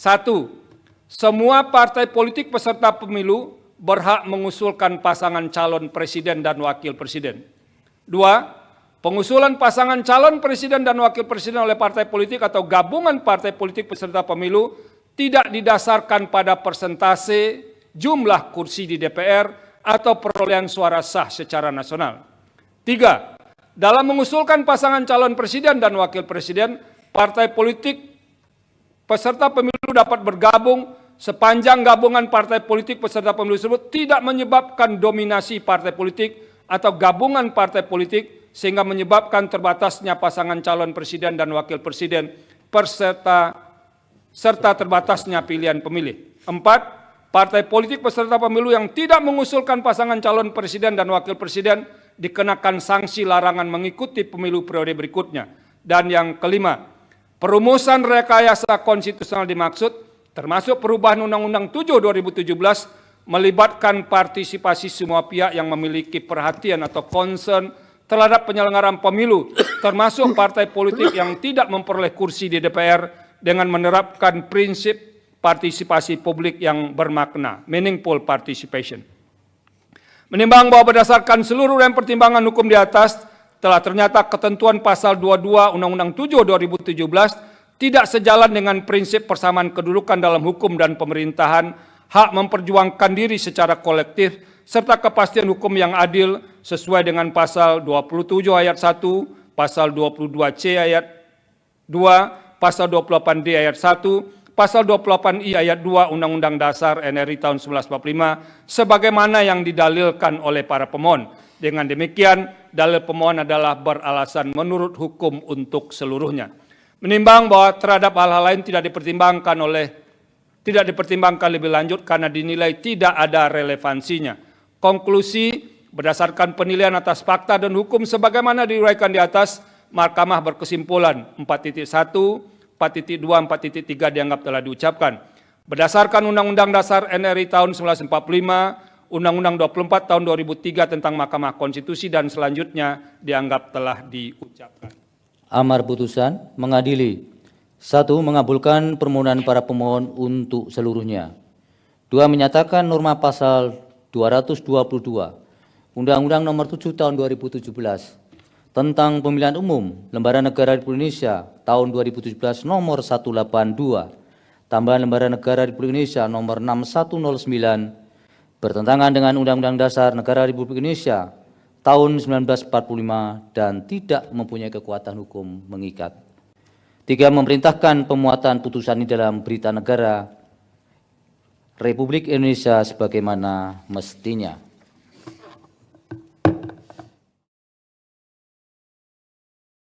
1. Semua partai politik peserta pemilu berhak mengusulkan pasangan calon presiden dan wakil presiden. 2. Pengusulan pasangan calon presiden dan wakil presiden oleh partai politik atau gabungan partai politik peserta pemilu tidak didasarkan pada persentase jumlah kursi di DPR atau perolehan suara sah secara nasional. 3. Dalam mengusulkan pasangan calon presiden dan wakil presiden, partai politik peserta pemilu dapat bergabung sepanjang gabungan partai politik peserta pemilu tersebut tidak menyebabkan dominasi partai politik atau gabungan partai politik sehingga menyebabkan terbatasnya pasangan calon presiden dan wakil presiden serta terbatasnya pilihan pemilih. 4. Partai politik peserta pemilu yang tidak mengusulkan pasangan calon presiden dan wakil presiden dikenakan sanksi larangan mengikuti pemilu periode berikutnya. Dan yang kelima, perumusan rekayasa konstitusional dimaksud, termasuk perubahan Undang-Undang 7 2017, melibatkan partisipasi semua pihak yang memiliki perhatian atau concern terhadap penyelenggaraan pemilu, termasuk partai politik yang tidak memperoleh kursi di DPR dengan menerapkan prinsip partisipasi publik yang bermakna, meaningful participation. Menimbang bahwa berdasarkan seluruh dan pertimbangan hukum di atas, telah ternyata ketentuan pasal 22 Undang-Undang 7 2017 tidak sejalan dengan prinsip persamaan kedudukan dalam hukum dan pemerintahan, hak memperjuangkan diri secara kolektif, serta kepastian hukum yang adil sesuai dengan pasal 27 ayat 1, pasal 22C ayat 2, pasal 28D ayat 1, pasal 28I ayat 2 Undang-Undang Dasar NRI tahun 1945 sebagaimana yang didalilkan oleh para pemohon. Dengan demikian, dalil pemohon adalah beralasan menurut hukum untuk seluruhnya. Menimbang bahwa terhadap hal-hal lain tidak dipertimbangkan lebih lanjut karena dinilai tidak ada relevansinya. Konklusi, berdasarkan penilaian atas fakta dan hukum sebagaimana diuraikan di atas, Mahkamah berkesimpulan 4.1, 4.2, 4.3 dianggap telah diucapkan. Berdasarkan Undang-Undang Dasar NRI tahun 1945, Undang-Undang 24 tahun 2003 tentang Mahkamah Konstitusi dan selanjutnya dianggap telah diucapkan. Amar putusan mengadili. 1. Mengabulkan permohonan para pemohon untuk seluruhnya. 2. Menyatakan norma pasal 222 Undang-Undang Nomor 7 Tahun 2017 tentang Pemilihan Umum Lembaran Negara Republik Indonesia tahun 2017 Nomor 182 tambahan Lembaran Negara Republik Indonesia Nomor 6109 bertentangan dengan Undang-Undang Dasar Negara Republik Indonesia tahun 1945 dan tidak mempunyai kekuatan hukum mengikat. 3. Memerintahkan pemuatan putusan ini dalam Berita Negara Republik Indonesia sebagaimana mestinya.